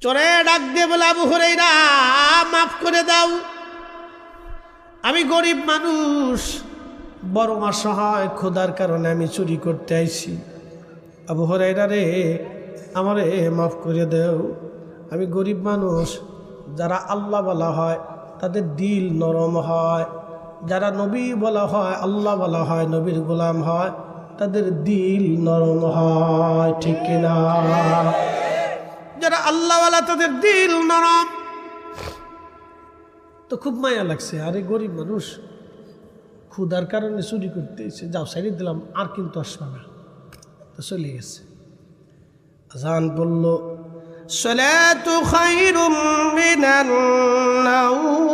চোরে ডাক দিয়ে বলে, আবু হুরায়রা মাফ করে দাও, আমি গরিব মানুষ, বড় অসহায়, খোদার কারণে আমি চুরি করতে আইছি। আবু হুরায়রা রে, আমারে মাফ করে দাও, আমি গরিব মানুষ। যারা আল্লাহ বলা হয় তাদের দিল নরম হয়, যারা নবী বলা হয়, আল্লাহ বলা হয়, নবীর গোলাম হয়, তাদের দিল নরম হয়, ঠিক কিনা? যারা আল্লাহওয়ালা তাদের দিল নরম। তো খুব মায়া লাগছে, আরে গরিব মানুষ ক্ষুধার কারণে চুরি করতে এসে, যাও সাইড দিলাম, আর কিন্তু আসবে না। তো চলে গেছে। আজান বলল, সালাতু খায়রুম মিনান নাওম।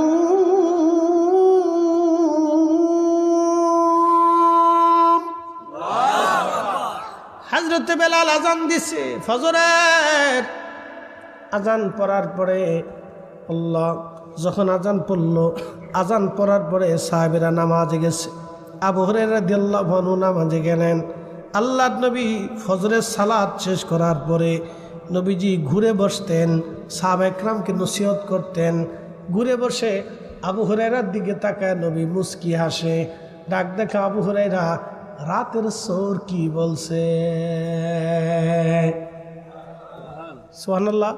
হযরত বেলাল আজান দিছে ফজরের। আজান পড়ার পরে আল্লাহ যখন আজান পড়ল, আজান পড়ার পরে সাহাবীরা নামাজে গেছে। আবু হুরায়রা রাদিয়াল্লাহু আনহু নামাজে গেলেন। আল্লাহর নবী ফজরের সালাত শেষ করার পরে নবীজি ঘুরে বসতেন, সাহাবা একরামকে নসিহত করতেন। ঘুরে বসে আবু হুরায়রার দিকে তাকায় নবী মুস্কি হাসে। ডাক দেখা, আবু হুরায়রা, রাতের চোর কি বলছে? সুবহানাল্লাহ,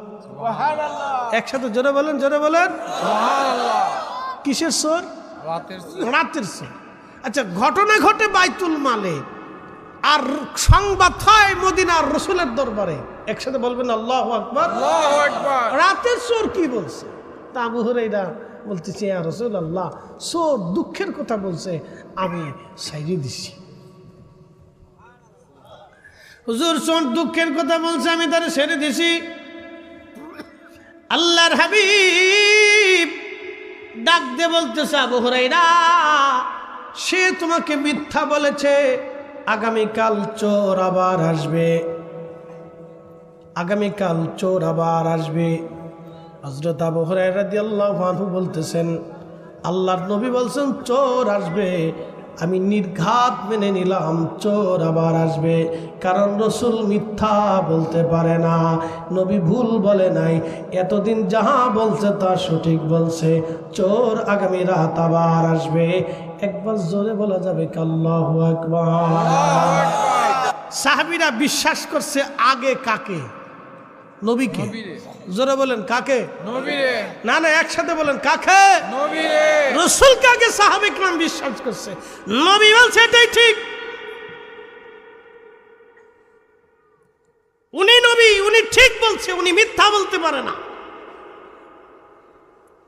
একসাথে জোরে বলেন, জোরে বলেন। কিসের চোর? রাতের চোর। আচ্ছা, ঘটনা ঘটে বাইতুল মালে, আর সংবাদ হয় মদিনার রসুলের দরবারে। একসাথে বলবেন আল্লাহু আকবার। রাতের চোর কি বলছে? তা আবু হুরায়রা বলতেছে, ইয়া রাসূলুল্লাহ, চোর দুঃখের কথা বলছে, আমি সাইরে দিছি। হুজুর, চোর দুঃখের কথা বলছে, আমি তারে ছেড়ে দিছি। আল্লাহর হাবিব ডাক দিয়ে বলতেছে, আবু হুরায়রা, সে তোমাকে মিথ্যা বলেছে, আগামীকাল চোর আবার আসবে, আগামীকাল চোর আবার আসবে। হযরত আবু হুরায়রা রাদিয়াল্লাহু আনহু বলতেছেন, আল্লাহর নবী বলছেন চোর আসবে, আমি নির্ঘাত মেনে নিলাম চোর আবার আসবে, কারণ রসুল মিথ্যা বলতে পারে না, নবী ভুল বলে নাই, এতদিন যাহা বলছে তা সঠিক বলছে, চোর আগামী রাত আবার আসবে। একবার জোরে বলা যাবে আল্লাহু আকবার। সাহাবীরা বিশ্বাস করছে আগে কাকে? নবীকে। জোরে বলেন, কাকে? নবীরে। না না, একসাথে বলেন, কাকে? নবীরে। রাসূলকে আগে সাহাবায়ে কেরাম বিশ্বাস করছে, নবী বলছে এটাই ঠিক, উনি নবী, উনি ঠিক বলছে, উনি মিথ্যা বলতে পারে না।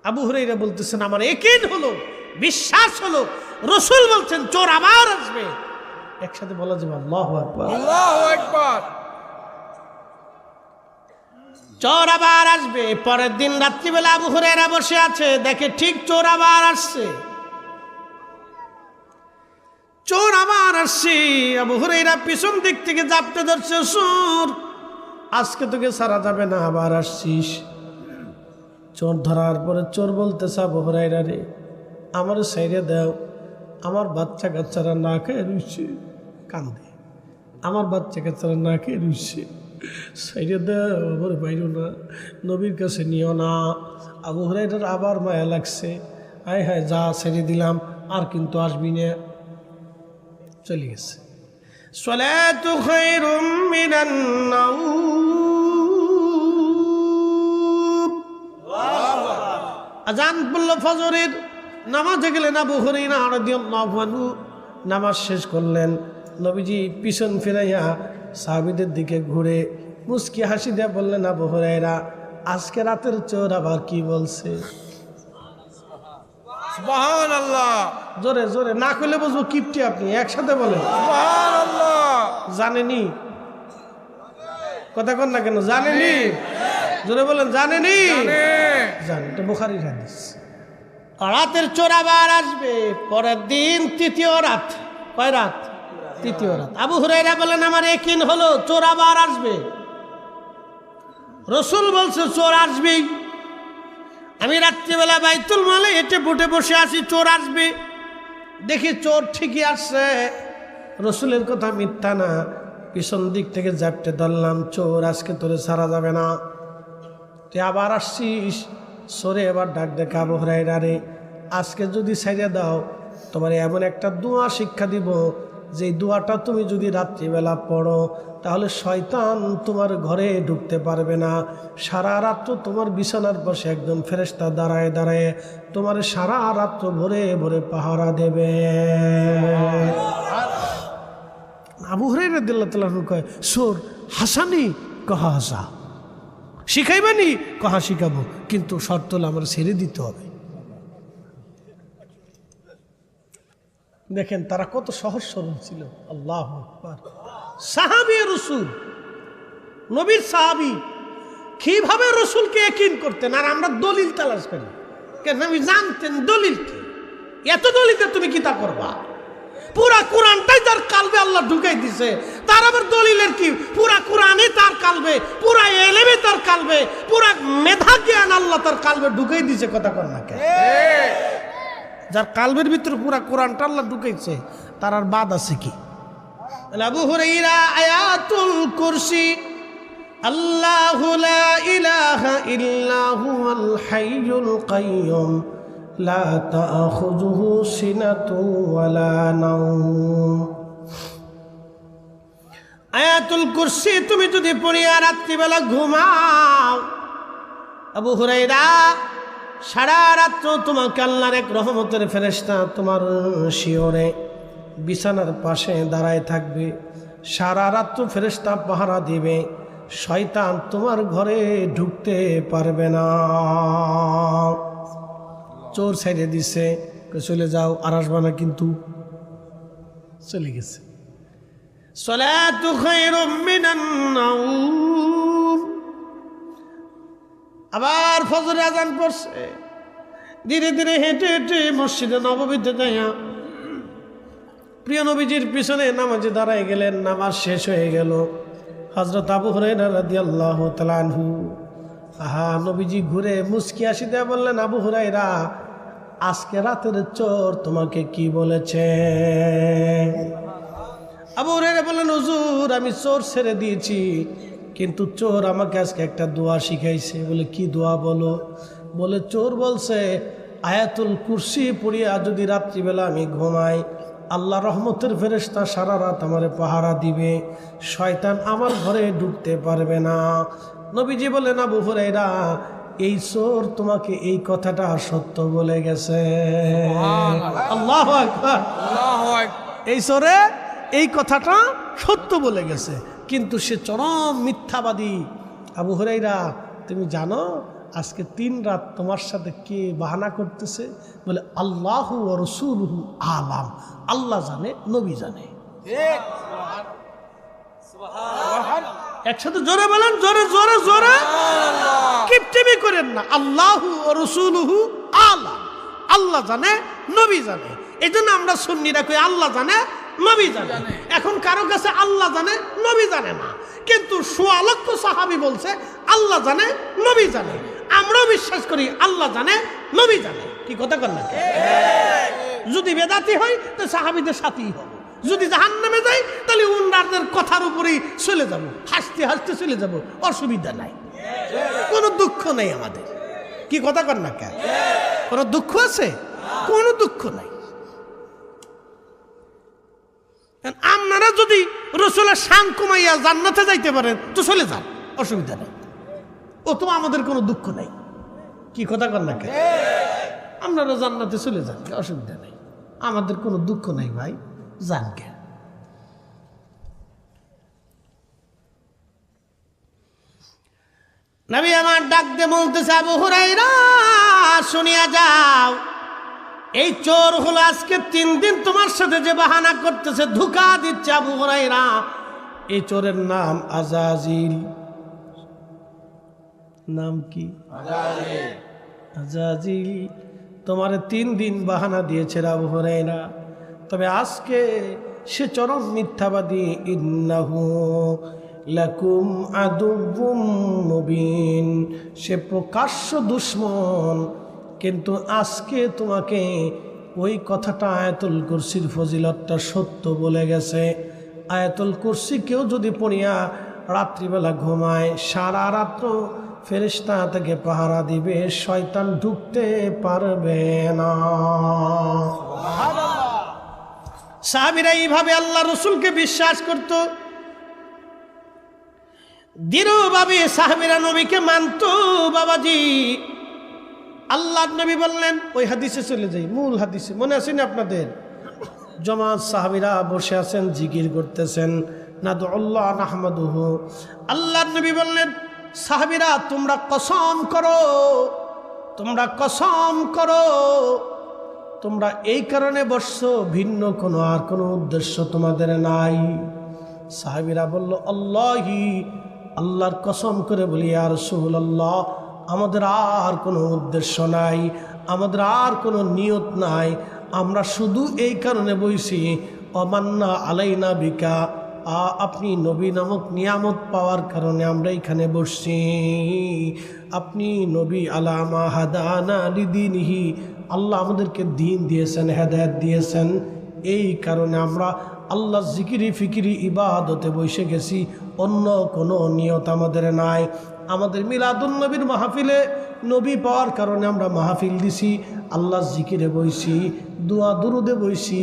আবু হুরায়রা বলতেছেন, আমার ইয়াকিন হলো, বিশ্বাস হলো, রাসূল বলছেন চোর আবার আসবে। একসাথে বলা যাবে আল্লাহু আকবার, আল্লাহু আকবার। চোর আবার আসবে। পরের দিন রাত্রিবেলা আবু হুরায়রা বসে আছে, দেখে ঠিক চোর আবার আসছে, চোর আবার আসছে। আবু হুরায়রা পিছন দিক থেকে জাপটে ধরছে, চোর, আজকে তোকে ছাড়া যাবে না, আবার আসছিস। চোর ধরার পরে চোর বলতেছে, আবু হুরায়রা রে, আমার সাইরে দাও, আমার বাচ্চা কাচ্চারা না খেয়ে রুইছে, কান্দে, আমার বাচ্চা কাচ্চারা না খেয়ে রুইছে, সাইরে দাও, আবার বাইরো না, নবীর কাছে নিও না। আবু হুরায়রার আবার মায়া লাগছে, আয় হায়, যা ছেড়ে দিলাম, আর কিন্তু আসবি না। চলে গেছে। সালাতু খায়রুম মিনান নাওম। আজান পড়ল ফজরের, নামাজে গেলেন আবু হুরায়রা রাদিয়াল্লাহু আনহু, নামাজ শেষ করলেন। নবীজি পিছন ফিরাইয়া সাহাবীদের দিকে ঘুরে মুস্কি হাসি দিয়ে বললেন, আবু হুরায়রা, আজকে রাতের চোর আবার কি বলছে? সুবহানাল্লাহ। জোরে জোরে না কইলে বুঝবো কিপটি আপনি, একসাথে বলেন সুবহানাল্লাহ। জানেনি? কথা কন না কেন? জানেনি? জোরে বলেন, জানেনি? জানি, এটা বুখারীর হাদিস। রাতের চোর আবার আসবে। পরের দিন তৃতীয় রাত। কয় রাত? তৃতীয় রাত। আবু হুরায়রা বলেন, আমার ইয়াকিন হলো চোর আবার আসবে, রাসূল বলছে চোর আসবেই। আমি রাত্রিবেলা বাইতুল মালে হেঁটে বুটে বসে আছি, চোর আসবে, দেখি চোর ঠিকই আসছে, রাসূলের কথা মিথ্যা না। পিছন দিক থেকে জাপটে ধরলাম, চোর, আজকে তোরে ছাড়া যাবে না। তুই আবার আসছিস। সরে এবার ডাক দেখা আবু হুরায়রা রে, আজকে যদি ছাইড়া দাও তোমার এমন একটা দোয়া শিক্ষা দিব, যে দোয়াটা তুমি যদি রাত্রিবেলা পড়ো তাহলে শয়তান তোমার ঘরে ঢুকতে পারবে না। সারা রাত্র তোমার বিছানার পাশে একজন ফেরেশতা দাঁড়ায় দাঁড়ায় তোমার সারা রাত্র ভরে ভরে পাহারা দেবে। আবু হুরায়রা রাদিয়াল্লাহু তাআলা কয়, সোর হাসানি কহা হাসা, শিখাইবানি কহা শিখাবো, কিন্তু শর্ত হলো আমার ছেড়ে দিতে হবে। দেখেন তারা কত সহজ সরল ছিল। আল্লাহু আকবার। সাহাবী রাসূল, নবীর সাহাবী কিভাবে রাসূলকে ইয়াকিন করতেন, আর আমরা দলিল তালাশ করি। কেন নবী জানতেন দলিল কি, এত দলিলে তুমি কি তা করবা? পুরা কোরআনটাই তার কালবে আল্লাহ ঢুকাই দিছে, তার আবার দলিলের কি? পুরা কোরআনই তার কালবে, পুরা এলেমে তার কালবে, পুরা মেধা জ্ঞান আল্লাহ তার কালবে ঢুকাই দিছে। কথা কর না কেন? যার কালবের ভিতরে পুরা কোরআনটা আল্লাহ ঢুকাইছে, তার আর বাদ আছে কি? আবু হুরায়রা আয়াতুল কুরসি, আল্লাহু লা ইলাহা ইল্লা হুয়াল হাইয়ুল কাইয়ুম লা তাখুযুহু সিনাতুন ওয়ালা নাওম। আয়াতুল কুরসি তুমি যদি পড়িয়া রাত্রিবেলা ঘুমাও, আবু হুরায়রা সারা রাত্র তোমাকে আল্লাহর এক রহমতের ফেরেশতা তোমার শিয়রে বিছানার পাশে দাঁড়ায় থাকবে। সারা রাত্র ফেরেশতা পাহারা দিবে, শয়তান তোমার ঘরে ঢুকতে পারবে না। চোর ছেড়ে দিছে, চলে যাও, আর আসবা না, কিন্তু চলে গেছে। সালাতু খায়রুম মিনান নাওম। আবার ফজর আজান পড়ছে, ধীরে ধীরে হেঁটে হেঁটে মসজিদে নববীতে যাইয়া প্রিয় নবীজির পিছনে নামাজে দাঁড়ায় গেলেন। নামাজ শেষ হয়ে গেল। হযরত আবু হুরায়রা রাদিয়াল্লাহু তাআলা আনহু, আহা, নবীজি ঘুরে মুস্কি হাসি দিয়ে বললেন, আবু হুরায়রা, আজকে রাতের চোর তোমাকে কি বলেছে? আবু হুরায়রা বললেন, হুজুর, আমি চোর ছেড়ে দিয়েছি, কিন্তু চোর আমাকে আজকে একটা দোয়া শিখাইছে। বলে, কি দোয়া বলো? বলে, চোর বলছে আয়াতুল কুরসি পড়িয়া যদি রাত্রিবেলা আমি ঘুমাই, আল্লাহ রহমতের ফেরেশতা সারা রাত আমারে পাহারা দিবে, শয়তান আমার ঘরে ঢুকতে পারবে না। নবীজি বলেন, আবু হুরায়রা, এই চোর তোমাকে এই কথাটা সত্য বলে গেছে। আল্লাহু আকবার। এই চোরে এই কথাটা সত্য বলে গেছে, কিন্তু সে চরম মিথ্যাবাদী। আবু হুরায়রা, তুমি জানো আজকে 3 রাত তোমার সাথে কে বাহানা করতেছে? বলে, আল্লাহু ওয়া রাসূলুহু আলাম, আল্লাহ জানে, নবী জানে। একসাথে জোরে বলেন, জোরে জোরে জোরে, কিপটিমি করেন না। আল্লাহু ওয়া রাসূলুহু আলাম, আল্লাহ জানে, নবী জানে। এই জন্য আমরা সুন্নিরা কই আল্লাহ জানে, নবী জানে। এখন কারো কাছে আল্লাহ জানে, নবী জানে না, কিন্তু ১৬ লক্ষ সাহাবী বলছে আল্লাহ জানে, নবী জানে। আমরাও বিশ্বাস করি আল্লাহ জানে, নবী জানে। কি কথা কর না? যদি বেদাতি হয় তো সাহাবীদের সাথেই হবে, যদি জাহান্নামে যাই তাহলে উনাদের কথার উপরেই চলে যাব, হাসতে হাসতে চলে যাব, অসুবিধা নাই, কোনো দুঃখ নেই আমাদের। কি কথা কর না? কেন কোনো দুঃখ আছে? কোনো দুঃখ নাই। আপনারা যদি রাসূলের শান কমাইয়া জান্নাতে যাইতে পারেন তো চলে যান, অসুবিধা নেই, ও তো আমাদের কোনো দুঃখ নাই। কি কথা কর না? কেন আপনারা জান্নাতে চলে যান, অসুবিধা নেই, আমাদের কোনো দুঃখ নাই ভাই, যান। কে নবী আমার ডাক দিয়ে বলতেছে, আবু হুরায়রা, শুনিয়া যাও, এই চোর হলো আজকে 3 দিন তোমার সাথে যে বাহানা করতেছে, ধোঁকা দিচ্ছে। আবু হুরায়রা, এই চোরের নাম আযাজিল। নাম কি? আযাজিল। তোমার 3 দিন বাহানা দিয়েছে আবু হুরায়রা, তবে আজকে সে চরম মিথ্যাবাদী। ইন্নাহু লাকুম আদুউম মুবিন, সে প্রকাশ্য দুশমন, কিন্তু আজকে তোমাকে ওই কথাটা আয়াতুল কুরসির ফজিলতটা সত্য বলে গেছে। আয়াতুল কুরসি কেউ যদি পড়িয়া রাত্রিবেলা ঘুমায়, সারা রাত্র ফেরেশতা থেকে পাহারা দিবে, শয়তান ঢুকতে পারবে না। সাহাবীরা এইভাবে আল্লাহ রসুলকে বিশ্বাস করত, দৃঢ়ভাবে সাহাবীরা নবীকে মানত। বাবাজি, আল্লাহ নবী বললেন, ওই হাদিসে চলে যাই, মূল হাদিসে মনে আছে না আপনাদের? জামাত সাহাবীরা বসে আছেন, জিকির করতেছেন, নাদুল্লাহ নাহমাদুহু। আল্লাহ নবী বললেন, সাহাবীরা তোমরা কসম করো, তোমরা কসম করো, তোমরা এই কারণে বসছো, ভিন্ন কোনো আর কোনো উদ্দেশ্য তোমাদের নাই। সাহাবীরা বলল, আল্লাহি, আল্লাহর কসম করে বলি ইয়া রাসূলুল্লাহ, আমাদের আর কোনো উদ্দেশ্য নাই, আমাদের আর কোনো নিয়ত নাই, আমরা শুধু এই কারণে বইছি, অমান্না আলাইনা বিকা, আপনি নবী নামক নিয়ামত পাওয়ার কারণে আমরা এখানে বসছি। আপনি নবী আলামা হাদানা লিদিনহি, আল্লাহ আমাদেরকে দিন দিয়েছেন, হেদায়েত দিয়েছেন, এই কারণে আমরা আল্লাহ জিকিরি ফিকিরি ইবাদতে বসে গেছি, অন্য কোনো নিয়ত আমাদের নাই। আমাদের মিলাদুন নবীর মাহফিলে নবী পাওয়ার কারণে আমরা মাহফিল দিছি, আল্লাহ জিকিরে বইছি, দোয়া দুরুদে বইছি,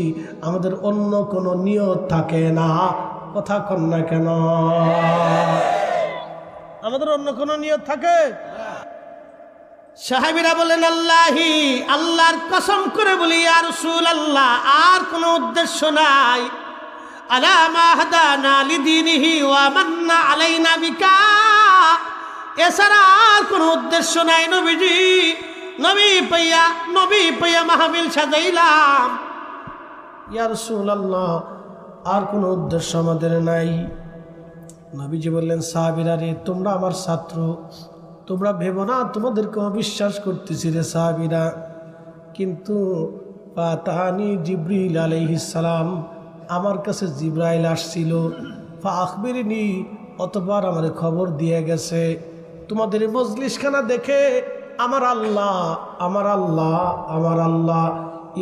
আমাদের অন্য কোনো নিয়ত থাকে না। কথা কন না কেন? আমাদের অন্য কোনো নিয়ত থাকে? সাহাবীরা বলেন, আল্লাহি, আল্লাহর কসম করে বলি ইয়া রাসূলুল্লাহ, আর কোনো উদ্দেশ্য নাই। আলা মা হাদানা লিদিনিহি ওয়া মান্না আলাইনা বিকা, এছাড়া আর কোনো উদ্দেশ্য নাই। নবীজি, নবী পাইয়া মাহফিল সাজাইলাম। ইয়া রাসূলুল্লাহ, আর কোনো উদ্দেশ্য আমাদের নাই। নবীজি বললেন, সাহাবীরা রে, তোমরা আমার ছাত্র, তোমরা ভেবো না তোমাদেরকে অবিশ্বাস করতেছি রে সাহাবীরা, কিন্তু ফাতানি জিবরিল আলাইহিস সালাম, আমার কাছে জিবরাইল আসছিল, ফাআখবিরনি, অতঃপর আমার খবর দিয়ে গেছে, তোমাদের মজলিসখানা দেখে আমার আল্লাহ, আমার আল্লাহ, আমার আল্লাহ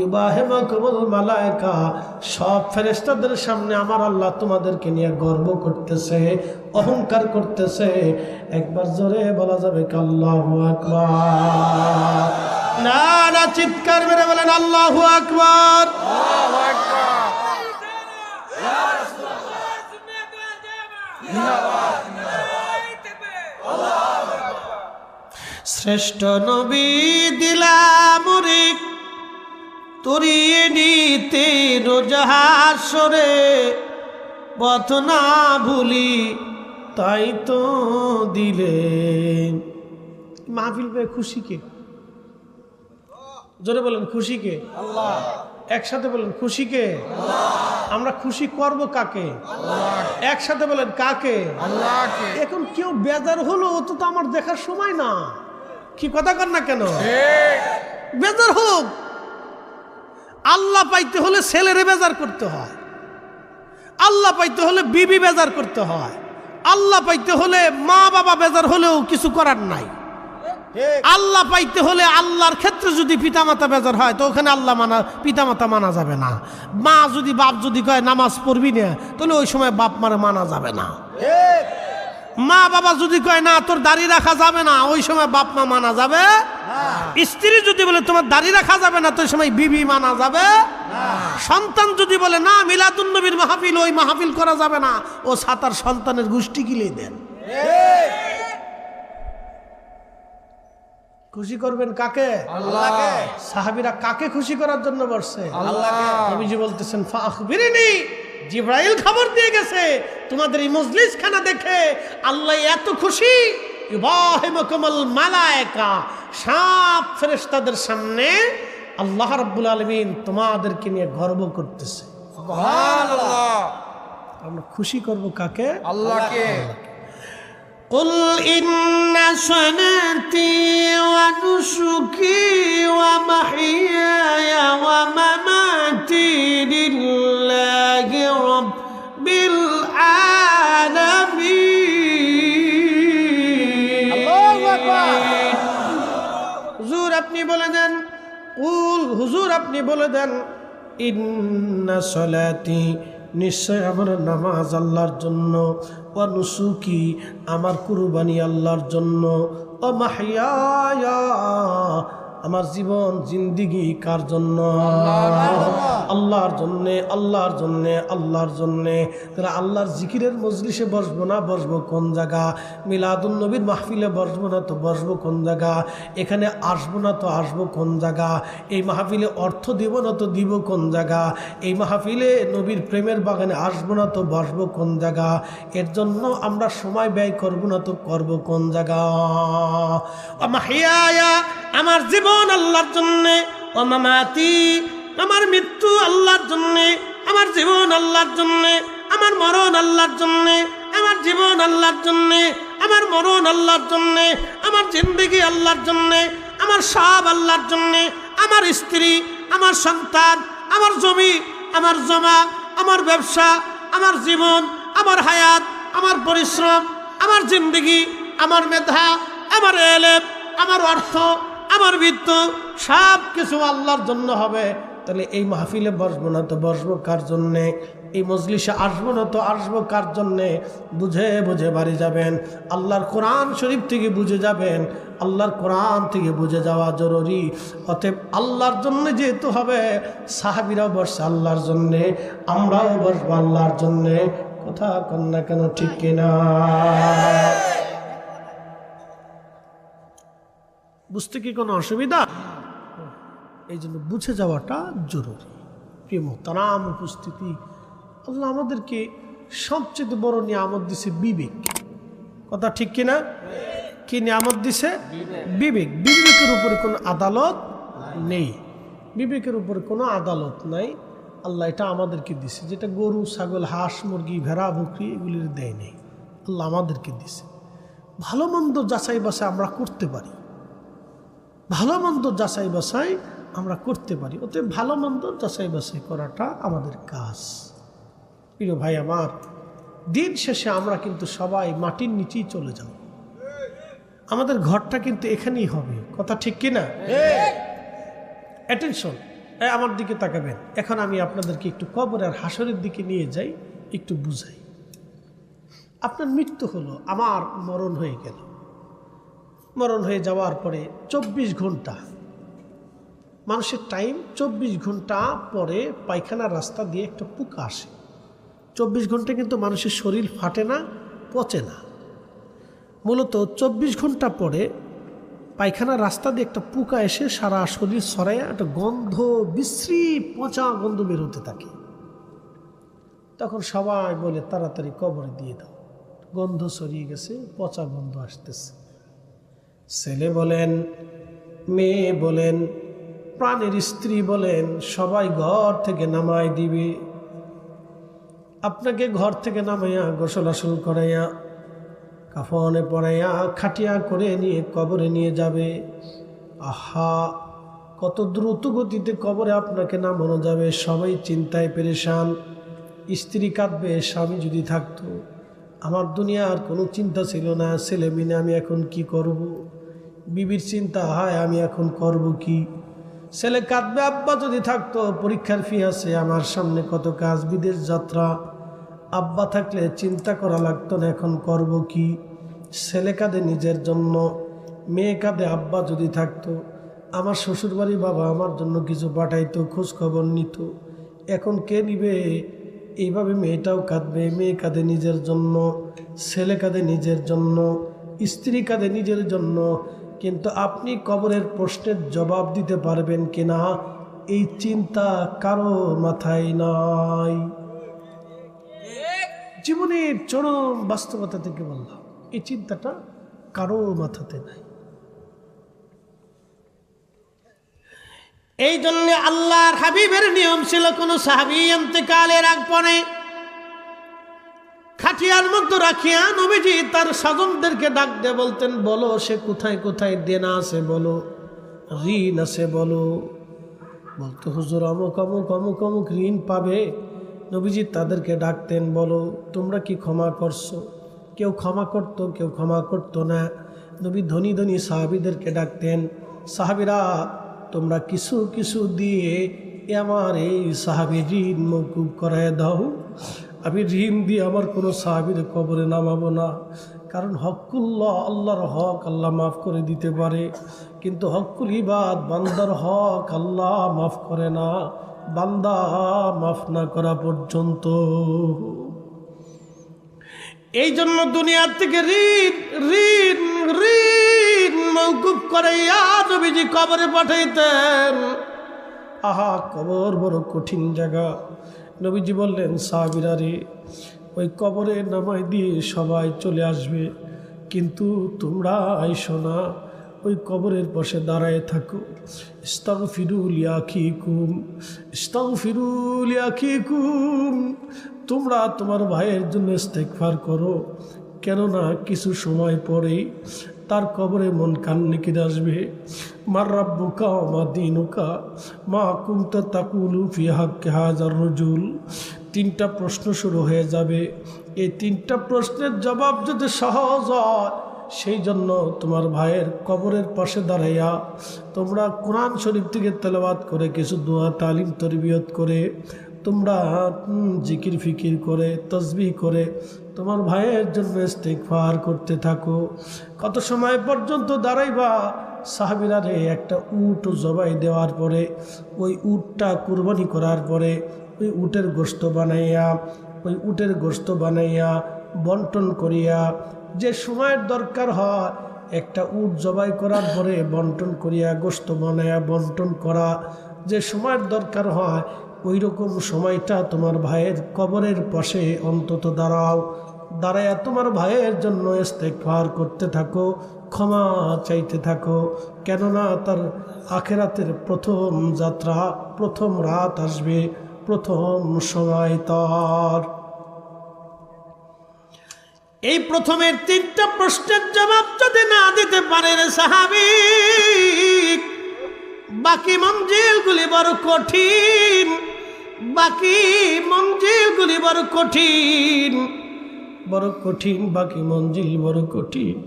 ইউবাহিমাকুমুল মালায়েকা, সব ফেরেশতাদের সামনে আমার আল্লাহ তোমাদেরকে নিয়ে গর্ব করতেছে, অহংকার করতেছে। একবার জোরে বলা যাবে আল্লাহু আকবার? না না, চিৎকার মেরে বলেন আল্লাহু আকবার। আল্লাহু আকবার। ইয়া রাসূলুল্লাহ, আল্লাহু আকবার। শ্রেষ্ঠ নবী দিলাম রিক তরিয়ে নিতে রোজাহাসরে, পথ না ভুলি তাই তো দিলেন। মাহফিল পেয়ে খুশি কে? জোরে বলেন খুশি কে? আল্লাহ। একসাথে বলেন খুশি কে? আল্লাহ। আমরা খুশি করব কাকে? আল্লাহ। একসাথে বলেন কাকে? আল্লাহকে। এখন কেউ বেজার হলো, ও তো আমার দেখার সময় না। কি কথা কর না কেন? বেজার হোক, আল্লাহ পাইতে হলে ছেলেরে বেজার করতে হয়, আল্লাহ পাইতে হলে বিবি বেজার করতে হয়, আল্লাহ পাইতে হলে মা বাবা বেজার হলেও কিছু করার নাই। আল্লাহ পাইতে হলে আল্লাহর ক্ষেত্রে যদি পিতামাতা বেজার হয় তো ওখানে আল্লাহ পিতামাতা মানা যাবে না। মা যদি বাপ যদি কয় নামাজ পড়বি না, তাহলে ওই সময় বাপ মারে মানা যাবে না। মা বাবা যদি কয় না তোর দাড়ি রাখা যাবে না, ওই সময় বাপ মা মানা যাবে। স্ত্রী যদি বলে তোমার দাড়ি রাখা যাবে না, তো ওই সময় বিবি মানা যাবে। সন্তান যদি বলে না মিলাদুন নবীর মাহফিল, ওই মাহফিল করা যাবে না, ও সাতার সন্তানের গোষ্ঠী গিলে দেন। খুশি করবেন কাকে? আল্লাহকে। সাহাবীরা কাকে খুশি করার জন্য বসছে? আল্লাহকে। নবীজি বলতেছেন ফাআখবিরনি, জিবরাইল খবর দিয়ে গেছে তোমাদের এই মজলিস খানা দেখে আল্লাহ এত খুশি, ইউবাহিমুকুমুল মালায়েকা, সব ফেরেশতাদের সামনে আল্লাহ রাব্বুল আলামিন তোমাদেরকে নিয়ে গর্ব করতেছে। সুবহানাল্লাহ। আমরা খুশি করব কাকে? আল্লাহকে। قل إن صلاتي ونسكي ومحياي ومماتي لله رب العالمين। الله أكبر। হুজুর আপনি বলে দেন, হুজুর আপনি বলে দেন, ইন্না সলাতি, নিশ্চয় আমার নামাজ আল্লাহর জন্য, ওয়া নুসুকি, আমার কুরবানি আল্লাহর জন্য, ও মাহইয়ায়া, আমার জীবন জিন্দিগি কার জন্য? আল্লাহর জন্যে, আল্লাহর জন্যে, আল্লাহর জন্যে। তাহলে আল্লাহর জিকিরের মজলিসে বসবো না, বসবো কোন জায়গা? মিলাদুন নবীর মাহফিলে বসবো না তো বসবো কোন জায়গা? এখানে আসবো না তো আসবো কোন জায়গা? এই মাহফিলে অর্থ দিব না তো দিব কোন জায়গা? এই মাহফিলে নবীর প্রেমের বাগানে আসবো না তো বসবো কোন জায়গা? এর জন্য আমরা সময় ব্যয় করবো না তো করবো কোন জায়গা? ও মাহইয়ায়া, আমার জীবন আল্লাহর জন্যে। ও মামাতি, আমার মৃত্যু আল্লাহর জন্যে, আমার জীবন আল্লাহর জন্যে, আমার মরণ আল্লাহর জন্যে, আমার জীবন আল্লাহর জন্যে, আমার মরণ আল্লাহর জন্যে, আমার জিন্দেগি আল্লাহর জন্যে, আমার সব আল্লাহর জন্যে। আমার স্ত্রী, আমার সন্তান, আমার জমি, আমার জমা, আমার ব্যবসা, আমার জীবন, আমার হায়াত, আমার পরিশ্রম, আমার জিন্দেগি, আমার মেধা, আমার এলেম, আমার অর্থ, আমার বিত্ত, সব কিছু আল্লাহর জন্য হবে। তাহলে এই মাহফিলে বসবো না তো বসবো কার জন্যে? এই মজলিসে আসবো না তো আসবো কার জন্যে? বুঝে বুঝে বাড়ি যাবেন। আল্লাহর কোরআন শরীফ থেকে বুঝে যাবেন। আল্লাহর কোরআন থেকে বুঝে যাওয়া জরুরি। অতএব আল্লাহর জন্য যেহেতু হবে, সাহাবীরাও বসছে আল্লাহর জন্যে, আমরাও বসবো আল্লাহর জন্যে। কথা কন না কেন, ঠিক কিনা? বুঝতে কি কোনো অসুবিধা? এই জন্য বুঝে যাওয়াটা জরুরি। প্রিয় মুহতারাম উপস্থিতি, আল্লাহ আমাদেরকে সবচেয়ে বড় নিয়ামত দিছে বিবেক। কথা ঠিক কিনা? কি নিয়ামত দিছে? বিবেক। বিবেকের উপরে কোনো আদালত নেই, বিবেকের উপরে কোনো আদালত নাই। আল্লাহ এটা আমাদেরকে দিছে, যেটা গরু, ছাগল, হাঁস, মুরগি, ভেড়া, বকরি এগুলির দেয় নেই। আল্লাহ আমাদেরকে দিছে। ভালো মন্দ যাচাই বাছাই আমরা করতে পারি, ভালো মন্দ যাচাই বাছাই আমরা করতে পারি। অতএব ভালো মন্দ যাচাই বাছাই করাটা আমাদের কাজ। প্রিয় ভাই আমার, দিন শেষে আমরা কিন্তু সবাই মাটির নিচেই চলে যাব। আমাদের ঘরটা কিন্তু এখানেই হবে। কথা ঠিক কিনা? অ্যাটেনশন, আমার দিকে তাকাবেন। এখন আমি আপনাদেরকে একটু কবর আর হাসরের দিকে নিয়ে যাই, একটু বুঝাই। আপনার মৃত্যু হলো, আমার মরণ হয়ে গেল। মরণ হয়ে যাওয়ার পরে 24 ঘন্টা মানুষের টাইম। 24 ঘন্টা পরে পায়খানার রাস্তা দিয়ে একটা পোকা আসে। 24 ঘন্টা কিন্তু মানুষের শরীর ফাটে না, পচে না। মূলত 24 ঘন্টা পরে পায়খানার রাস্তা দিয়ে একটা পোকা এসে সারা শরীর ছড়াইয়া একটা গন্ধ, বিশ্রী পচা গন্ধ বের হতে থাকে। তখন সবাই বলে তাড়াতাড়ি কবরে দিয়ে দাও, গন্ধ ছড়িয়ে গেছে, পচা গন্ধ আসতেছে। ছেলে বলেন, মেয়ে বলেন, প্রাণের স্ত্রী বলেন, সবাই ঘর থেকে নামাই দিবে। আপনাকে ঘর থেকে নামাইয়া গোসল আসল করাইয়া কাফনে পরাইয়া খাটিয়া করে নিয়ে কবরে নিয়ে যাবে। আহা, কত দ্রুত গতিতে কবরে আপনাকে নামানো যাবে। সবাই চিন্তায় পেরেশান। স্ত্রী কাঁদবে, স্বামী যদি থাকতো। আমার দুনিয়ার কোনো চিন্তা ছিল না, ছেলে মেয়ে আমি এখন কি করব। বিবির চিন্তা হয় আমি এখন করব কি। ছেলে কাঁদবে, আব্বা যদি থাকতো, পরীক্ষার ফি আছে, আমার সামনে কত কাজ, বিদেশ যাত্রা। আব্বা থাকলে চিন্তা করা লাগতো না, এখন করব কি। ছেলে কাঁদে নিজের জন্য, মেয়ে কাঁদে আব্বা যদি থাকতো। আমার শ্বশুরবাড়ি বাবা আমার জন্য কিছু পাঠাইতো, খোঁজ খবর নিত। এখন কে নিবে? এইভাবে মেয়েটাও কাঁদবে। মেয়ে কাঁদে নিজের জন্য, ছেলে কাঁদে নিজের জন্য, স্ত্রী কাঁদে নিজের জন্য। কিন্তু আপনি কবরের প্রশ্নের জবাব দিতে পারবেন কিনা, এই চিন্তা কারো মাথায় নাই। জীবনের চরম বাস্তবতা থেকে বললাম, এই চিন্তাটা কারো মাথাতে নাই। এই জন্য আল্লাহর হাবিবের নিয়ম ছিল, কোন সাহাবী ইন্তেকালের আগ পরে খাটিয়ার মধ্যে রাখিয়া নবীজি তার স্বজনদেরকে ডাক দিয়ে বলতেন, বলো সে কোথায় কোথায় দেনা আছে বলো, ঋণ আছে বলো। বলতো, হুজুর অমুক অমুক অমুক অমুক ঋণ পাবে। নবীজি তাদেরকে ডাকতেন, বলো তোমরা কি ক্ষমা করছো? কেউ ক্ষমা করতো, কেউ ক্ষমা করতো না। নবী ধনী ধনী সাহাবীদেরকে ডাকতেন, সাহাবীরা তোমরা কিছু কিছু দিয়ে আমার এই সাহাবী ঋণ মওকুফ করায় দাও। আমি ঋণ দিয়ে আমার কোনো সাহাবীর কবরে নামাবো না। কারণ হকুল্লাহ, আল্লাহর হক আল্লাহ মাফ করে দিতে পারে, কিন্তু হকুল ইবাদ, বান্দার হক আল্লাহ মাফ করে না, বান্দা মাফ না করা পর্যন্ত। এই জন্য দুনিয়ার থেকে ঋণ ঋণ ঋণ মওকুফ করে নবীজি কবরে পাঠাইতেন। আহা, কবর বড় কঠিন জায়গা। নবীজি বললেন, সাহাবীরা রে, ওই কবরে নামাই দিয়ে সবাই চলে আসবে, কিন্তু তোমরা আইসো না, ওই কবরের পাশে দাঁড়ায় থাকো। ইস্তাগফিরু লিআখিকুম, ইস্তাগফিরু লিআখিকুম, তোমরা তোমার ভাইয়ের জন্য ইস্তেগফার করো, কেননা কিছু সময় পরেই তার কবরে মন কান্নিকির আসবে। মার রাব্বুকা ওয়া মা দীনুকা মা কুনতা তাকুলু ফি হাক্কি হাযার রাজুল। তিনটা প্রশ্ন শুরু হয়ে যাবে। এই তিনটা প্রশ্নের জবাব যদি সহজ হয়, সেই জন্য তোমার ভাইয়ের কবরের পাশে দাঁড়াইয়া তোমরা কোরআন শরীফ থেকে তেলাওয়াত করে, কিছু দোয়া তালিম তরবিয়ত করে, তোমরা জিকির ফিকির করে, তসবিহ করে তোমার ভাইয়ের জন্য ইস্তেগফার করতে থাকো। কত সময় পর্যন্ত দাঁড়াইবা? সাহাবীরা রে, একটা উট জবাই দেওয়ার পরে, ওই উটটা কুরবানি করার পরে ওই উটের গোশত বানাইয়া বন্টন করিয়া, যে সময়ের দরকার হয় একটা উট জবাই করার পরে বন্টন করিয়া গোশত বানাইয়া বন্টন করা, যে সময়ের দরকার হয় ওই রকম সময়টা তোমার ভাইয়ের কবরের পাশে অন্তত দাঁড়াও। দাঁড়াইয়া তোমার ভাইয়ের জন্য ইস্তেগফার করতে থাকো, ক্ষমা চাইতে থাকো, কেননা তার আখিরাতের প্রথম যাত্রা, প্রথম রাত আসবে, প্রথম সময় তার। এই প্রথমের তিনটা প্রশ্নের জবাব যদি না দিতে পারে রে সাহাবী, বাকি মঞ্জিলগুলি বড় কঠিন, বাকি মঞ্জিলগুলি বড় কঠিন, বড় কঠিন, বাকি মঞ্জিল বড় কঠিন,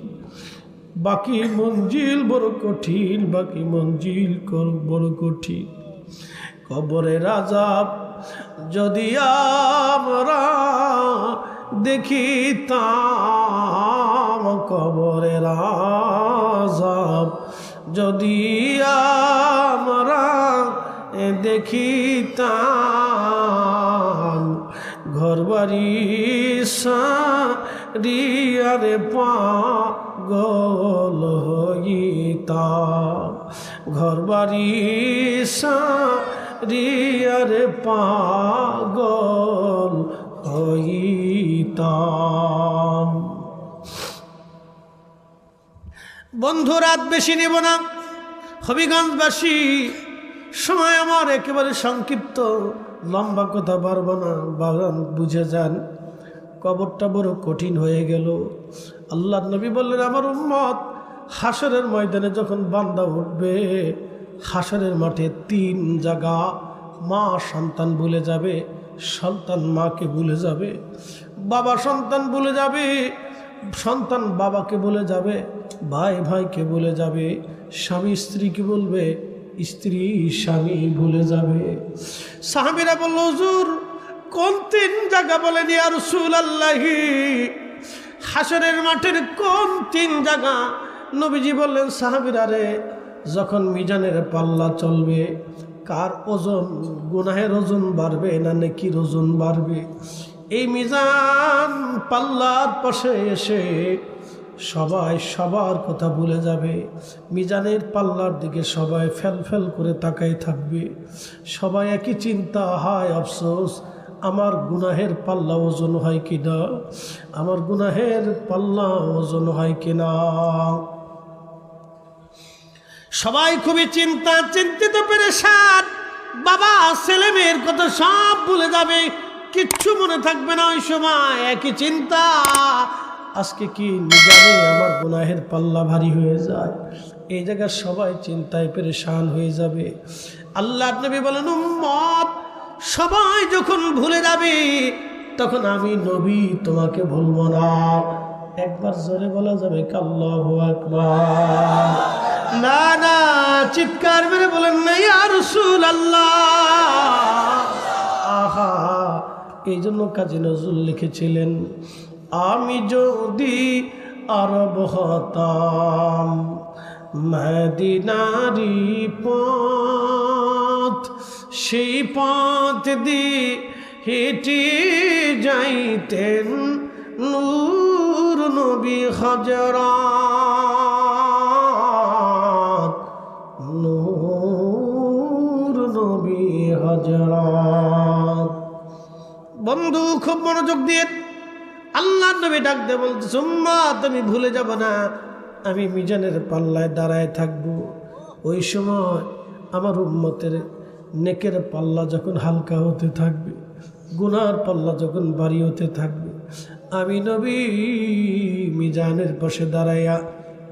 বাকি মঞ্জিল বড় কঠিন, বাকি মঞ্জিল বড় কঠিন। কবরের আযাব যদি আমরা দেখিতাম, কবরের আযাব যদি আমরা দেখিতাম, ঘরবাড়ি সারিয়ারে পাগল হইতাম, ঘরবাড়ি সারিয়ারে পাগল হইতাম। বন্ধু, রাত বেশি নেব না, হবিগঞ্জবাসী, সময় আমার একেবারে সংক্ষিপ্ত, লম্বা কথা পারবো না, বাগান বুঝে যান। কবরটা বড় কঠিন হয়ে গেল। আল্লাহর নবী বললেন, আমার উম্মত হাসরের ময়দানে যখন বান্দা উঠবে, হাসরের মাঠে তিন জায়গা, মা সন্তান ভুলে যাবে, সন্তান মাকে ভুলে যাবে, বাবা সন্তান ভুলে যাবে, সন্তান বাবাকে ভুলে যাবে, ভাই ভাইকে ভুলে যাবে, স্বামী স্ত্রীকে বলবে, স্ত্রী স্বামী ভুলে যাবে। সাহাবীরা বলল, হুজুর কোন তিন জায়গা বলেন ইয়া রাসূলুল্লাহ? হাসরের মাঠের কোন তিন জায়গা? নবীজি বললেন, সাহাবীরা রে, যখন মিজানের পাল্লা চলবে, কার ওজন, গুনাহের ওজন বাড়বে না নেকির ওজন বাড়বে, এই মিজান পাল্লার পাশে এসে সবাই সবার কথা ভুলে যাবে। মিজানের পাল্লার দিকে সবাই ফেল ফেল করে তাকাই থাকবে। সবাই একই চিন্তা, হায় আফসোস, আমার গুনাহের পাল্লা ওজন হয় কিনা, আমার গুনাহের পাল্লা ওজন হয় কিনা। সবাই খুবই চিন্তিত পেরেশান। বাবা ছেলে মেয়ের কথা সব ভুলে যাবে, কিচ্ছু মনে থাকবে না। ওই সময় একই চিন্তা, আজকে কি মিজানে আমার গুনাহের পাল্লা ভারী হয়ে যায়। এই জায়গায় সবাই চিন্তায় পেরেশান হয়ে যাবে। আল্লাহর নবী বলেন, উম্মত সবাই যখন ভুলে যাবে, তখন আমি নবী তোমাকে ভুলবো না। একবার জোরে বলা যাবে আল্লাহু আকবার? না না, চিৎকার মেরে বলেন না ইয়া রাসূলুল্লাহ। আহা, এই জন্য কাজী নজরুল লিখেছিলেন, আমি যদি আরব হতাম, মদিনারি পথ সেই পথ দিয়ে হেঁটে যাইতেন নূর নবী হযরত, নূর নবী হযরত। বন্ধু খুব মনোযোগ দিয়ে আল্লাহর নবী ডাক দিয়ে বলতেছে, উম্মত তুমি ভুলে যাব না, আমি মিজানের পাল্লায় দাঁড়ায় থাকব। ওই সময় আমার উম্মতের নেকের পাল্লা যখন হালকা হতে থাকবে, গুনার পাল্লা যখন ভারী হতে থাকবে, আমি নবী মিজানের পাশে দাঁড়াইয়া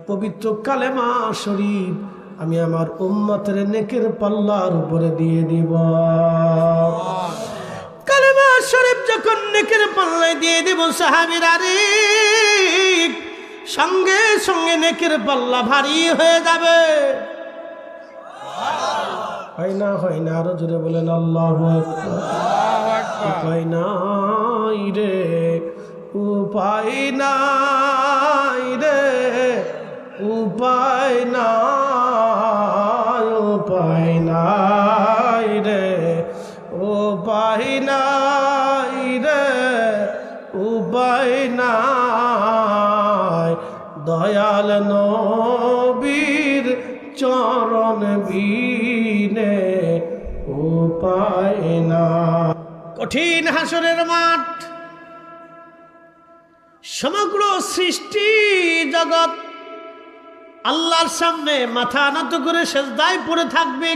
পবিত্র কালেমা শরীফ আমি আমার উম্মতের নেকের পাল্লার উপরে দিয়ে দিব। কালেমা শরীফ যখন নেকের পাল্লায় দিয়ে দিব, সাহাবীরা রে সঙ্গে সঙ্গে নেকের পাল্লা ভারী হয়ে যাবে। হয় না, হয় না, আরো জোরে বলেন আল্লাহু আকবার। উপায় নাই রে, উপায় নাই রে, উপায় নাই, উপায় নাই রে, উপায় নাই রে, উপায় নাই, দয়াল নবীর চরণ বিনে উপায় না। কঠিন হাসরের মাঠ, সমগ্র সৃষ্টি জগৎ আল্লাহর সামনে মাথা নত করে সেজদায় পড়ে থাকবে।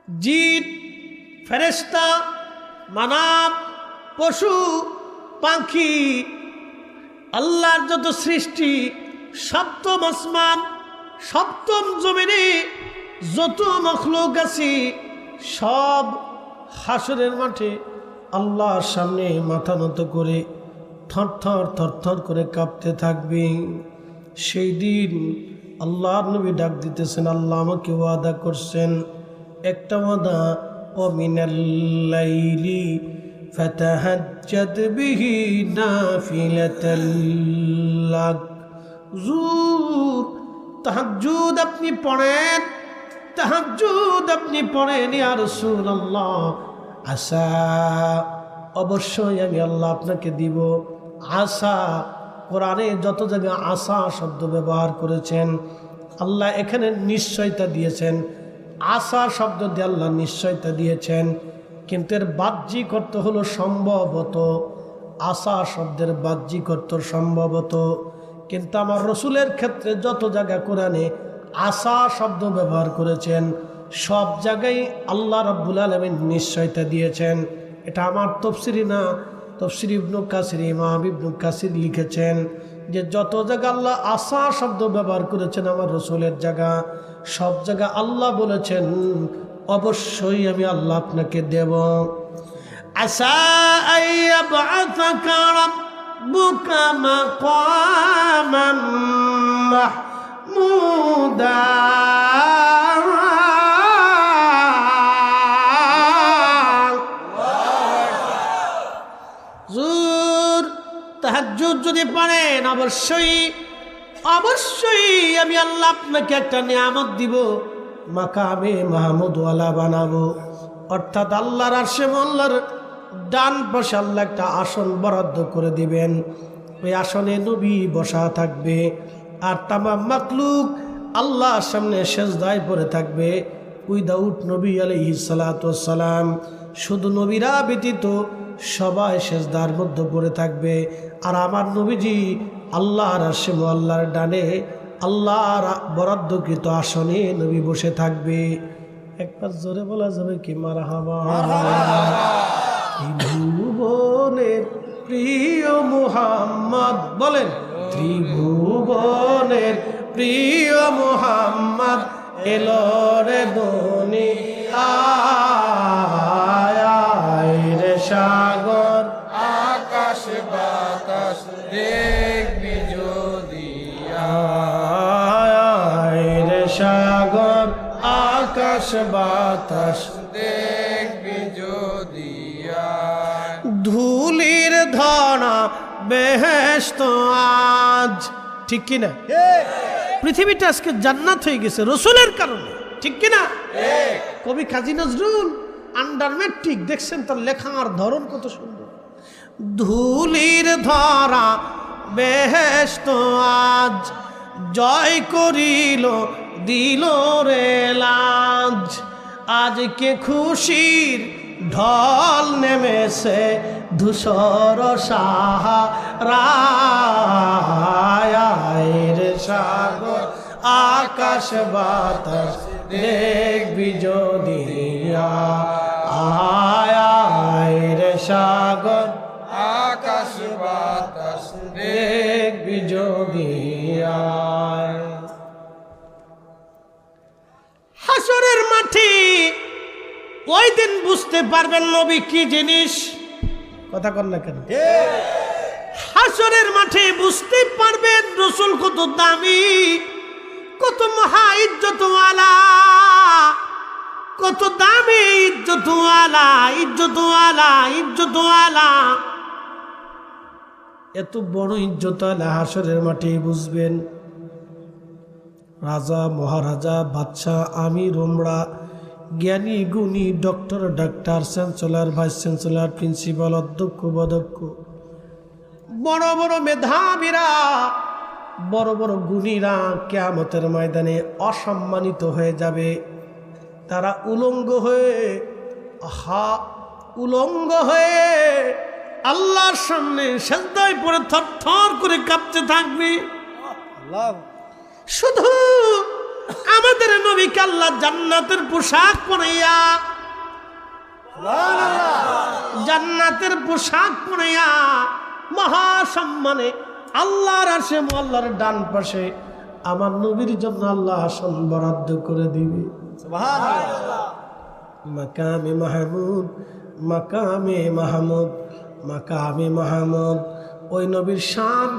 জিন, ফেরেশতা, মানব, পশু পাখি, আল্লাহর যত সৃষ্টি, সপ্তম আসমান, সপ্তম জমিনে যত মখলুক আছে সব হাসরের মাঠে আল্লাহর সামনে মাথা নত করে থরথর থরথর করে কাঁপতে থাকবে। সেই দিন আল্লাহর নবী ডাক দিতেছেন, আল্লাহ আমাকে ওয়াদা করছেন একটা ওয়াদা, ওমিনাল লাইলি ফাতাহাজ্জাদ বিহি নাফিলাতাল লাক। হুজুর তাহাজ্জুদ আপনি পড়েন, তাহাজ্জুদ আপনি পড়েন ইয়া রাসূলুল্লাহ। আশা অবশ্যই আমি আল্লাহ আপনাকে দিব। আশা, কোরআনে যত জায়গায় আশা শব্দ ব্যবহার করেছেন আল্লাহ এখানে নিশ্চয়তা দিয়েছেন। আশা শব্দ দিয়ে আল্লাহ নিশ্চয়তা দিয়েছেন, কিন্তু এর বাহ্যিক অর্থ হলো সম্ভবত। আশা শব্দের বাহ্যিক অর্থ সম্ভবত, কিন্তু আমার রসুলের ক্ষেত্রে যত জায়গায় কোরআনে আশা শব্দ ব্যবহার করেছেন সব জায়গায় আল্লাহ রাব্বুল আলামিন নিশ্চয়তা দিয়েছেন। এটা আমার তাফসীরি না, তাফসীর ইবনে কাসির, ইমাম ইবনে কাসির লিখেছেন যে যত জায়গায় আল্লাহ আশা শব্দ ব্যবহার করেছেন আমার রসুলের জায়গা, সব জায়গায় আল্লাহ বলেছেন অবশ্যই আমি আল্লাহ আপনাকে দেব। আসা আইয়াবআসাকা রাব্বুকা মাকামান মাহমুদা। তাহাজ্জুদ যদি পড়েন অবশ্যই অবশ্যই আমি আল্লাহ আপনাকে একটা নিয়ামত দিব, মাকামে মাহমুদ ওয়ালা বানাবো। অর্থাৎ আল্লাহর আরশে মোল্লার ডান পাশে আল্লাহ একটা আসন বরাদ্দ করে দিবেন। ওই আসনে নবী বসা থাকবে আর তামাম মাখলুক আল্লাহর সামনে সেজদায় পড়ে থাকবে উইদাউট নবী আলাইহিস সালাতু ওয়াস সালাম। শুধু নবীরা ব্যতীত সবাই সেজদার মধ্যে পড়ে থাকবে। আর আমার নবীজি আল্লাহর আরশে মোল্লার ডানে আল্লাহর বরাদ্দকৃত আসনে নবী বসে থাকবে। একবার জোরে বলা যাবে কি মারহাবা। ত্রিভুবনের প্রিয় মুহাম্মদ, বলেন ত্রিভুবনের প্রিয় মুহাম্মদ এলো রে দুনিয়ায় রে। সাগর আকাশ বাতাস দেখবি যদি রে, সাগর আকাশ বাতাস দেখবি যদি ধুলির ধনা বেহেশত আজ। ঠিক কিনা? পৃথিবীটা আজকে জান্নাত হয়ে গেছে রসুলের কারণে। ঠিক কিনা? কবি কাজী নজরুল আন্ডার ম্যাট্রিক, দেখছেন তার লেখার ধরন কত সুন্দর। ধুলির ধরা বেহেশত আজ, জয় করিল দিল রে লাজ। আজকে খুশির ঢল নেমেছে ধূসর সাহারায় রে সাগর আকাশ বাতাস দেখবি যদি আয় রে সাগর আকাশ বাতাস দেখবি যদি আয়। হাসরের মাঠে ওই দিন বুঝতে পারবেন নবী কি জিনিস। কথা কর না কেন? হাসরের মাঠে বুঝতে পারবেন রসুল কত দামি, কত মহা ইজ্জতওয়ালা, কত দামি ইজ্জতওয়ালা, ইজ্জতওয়ালা, ইজ্জতওয়ালা। এত বড় ইজ্জতওয়ালা হাসরের মাঠে বুঝবেন। রাজা, মহারাজা, বাদশাহ, আমির, ওমরা, জ্ঞানী, গুণী, doctor, doctor, chancellor, vice chancellor, principal, অধ্যক্ষ, বদক্ষ, বড় বড় মেধাবীরা, বড় বড় গুণীরা কিয়ামতের ময়দানে অসম্মানিত হয়ে যাবে। তারা উলঙ্গ হয়ে, উলঙ্গ হয়ে আল্লাহর সামনে সিজদায় পড়ে থরথর করে কাঁপতে থাকবে। শুধু আমাদের নবীকে আল্লাহ জান্নাতের পোশাক পরাইয়া, জান্নাতের পোশাক পরাইয়া মহা সম্মানে আল্লাহর আসে আল্লাহর ডান পাশে আমার নবীর জন্য আল্লাহ আসন বরাদ্দ করে দিবে। মাকামে মাহমুদ, মাকামে মাহমুদ, মাকামে মাহমুদ। ওই নবীর শান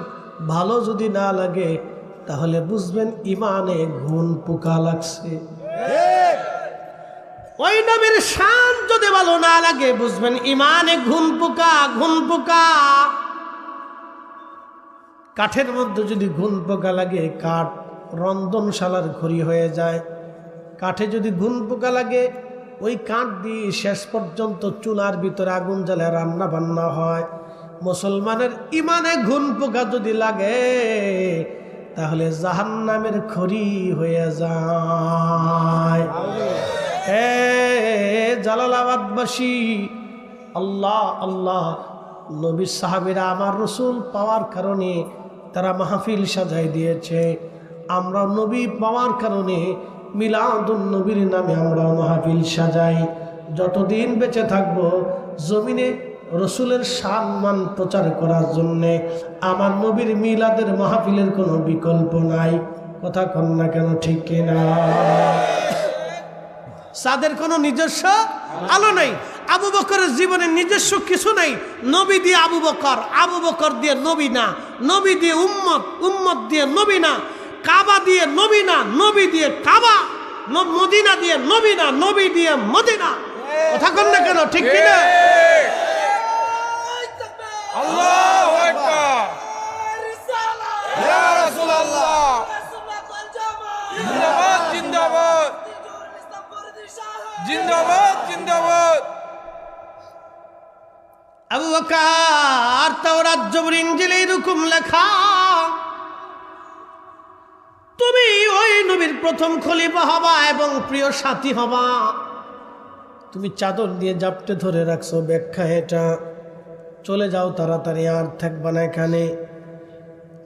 ভালো যদি না লাগে তাহলে বুঝবেন ইমানে ঘুণ পোকা লাগছে। ওই নবীর শান যদি ভালো না লাগে বুঝবেন ইমানে ঘুণ পোকা, ঘুণ পোকা। কাঠের মধ্যে যদি ঘুণ পোকা লাগে কাঠ রন্ধনশালার ঘড়ি হয়ে যায়। কাঠে যদি ঘুণ পোকা লাগে ওই কাঠ দিয়ে শেষ পর্যন্ত চুলার ভিতরে আগুন জ্বালে রান্না বান্না হয়। মুসলমানের ইমানে ঘুণ পোকা যদি লাগে তাহলে জাহান্নামের খড়ি হয়ে যায়। জালালাবাদবাসী, আল্লাহ আল্লাহ, নবী সাহাবীরা আমার রসুল পাওয়ার কারণে তারা মাহফিল সাজাই দিয়েছে। আমরা নবী পাওয়ার কারণে মিলাদুন নবীর নামে আমরা মাহফিল সাজাই। যতদিন বেঁচে থাকব জমিনে রসুলের সম্মান প্রচার করার জন্যে আমার নবীর মিলাদের মাহফিলের কোনো বিকল্প নাই। কথা কন না কেন? ঠিক কিনা? সাদের কোনো নিজস্ব আলো নেই। আবু বকরের জীবনে নিজস্ব কিছু নেই। নবী দিয়ে আবু বকর, আবু বকর দিয়ে নবী না, নবী দিয়ে উম্মত, উম্মত দিয়ে নবী না, কাবা দিয়ে নবী না, নবী দিয়ে কাবা, মদিনা দিয়ে নবী না, নবী দিয়ে মদিনা। কথা কন না কেন? ঠিক কিনা? আল্লাহু আকবার। ইয়া রাসূলুল্লাহ জিন্দাবাদ, জিন্দাবাদ, জিন্দাবাদ, জিন্দাবাদ। আবু বকর তাওরাত জবর ইনজিলে এরকম লেখা, তুমি ওই নবীর প্রথম খলিফা হবা এবং প্রিয় সাথী হবা। তুমি চাদর দিয়ে জাপটে ধরে রাখছো, ব্যাখ্যা এটা। চলে যাও তাড়াতাড়ি, আর থাকবা না এখানে।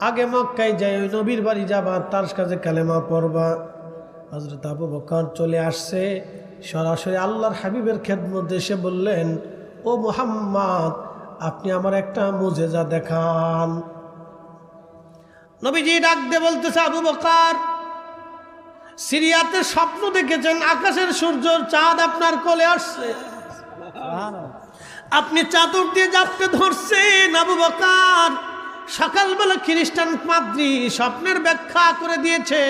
আগে মক্কায় যাই, ওই নবীর বাড়ি যাবা, তার কাছে কালেমা পড়বা। হযরত আবু বকর চলে আসছে সরাসরি আল্লাহর হাবিবের খেদমতে এসে বললেন, ও মুহাম্মদ, আপনি আমার একটা মুজেজা দেখান। নবীজি ডাক দিয়ে বলতেছে, আবু বকর, সিরিয়াতে স্বপ্ন দেখেছেন আকাশের সূর্য চাঁদ আপনার কোলে আসছে, আপনি চাদর দিয়ে জাপটে ধরছেন। আবু বকর, সকালবেলা খ্রিস্টান পাদ্রী স্বপ্নের ব্যাখ্যা করে দিয়েছে,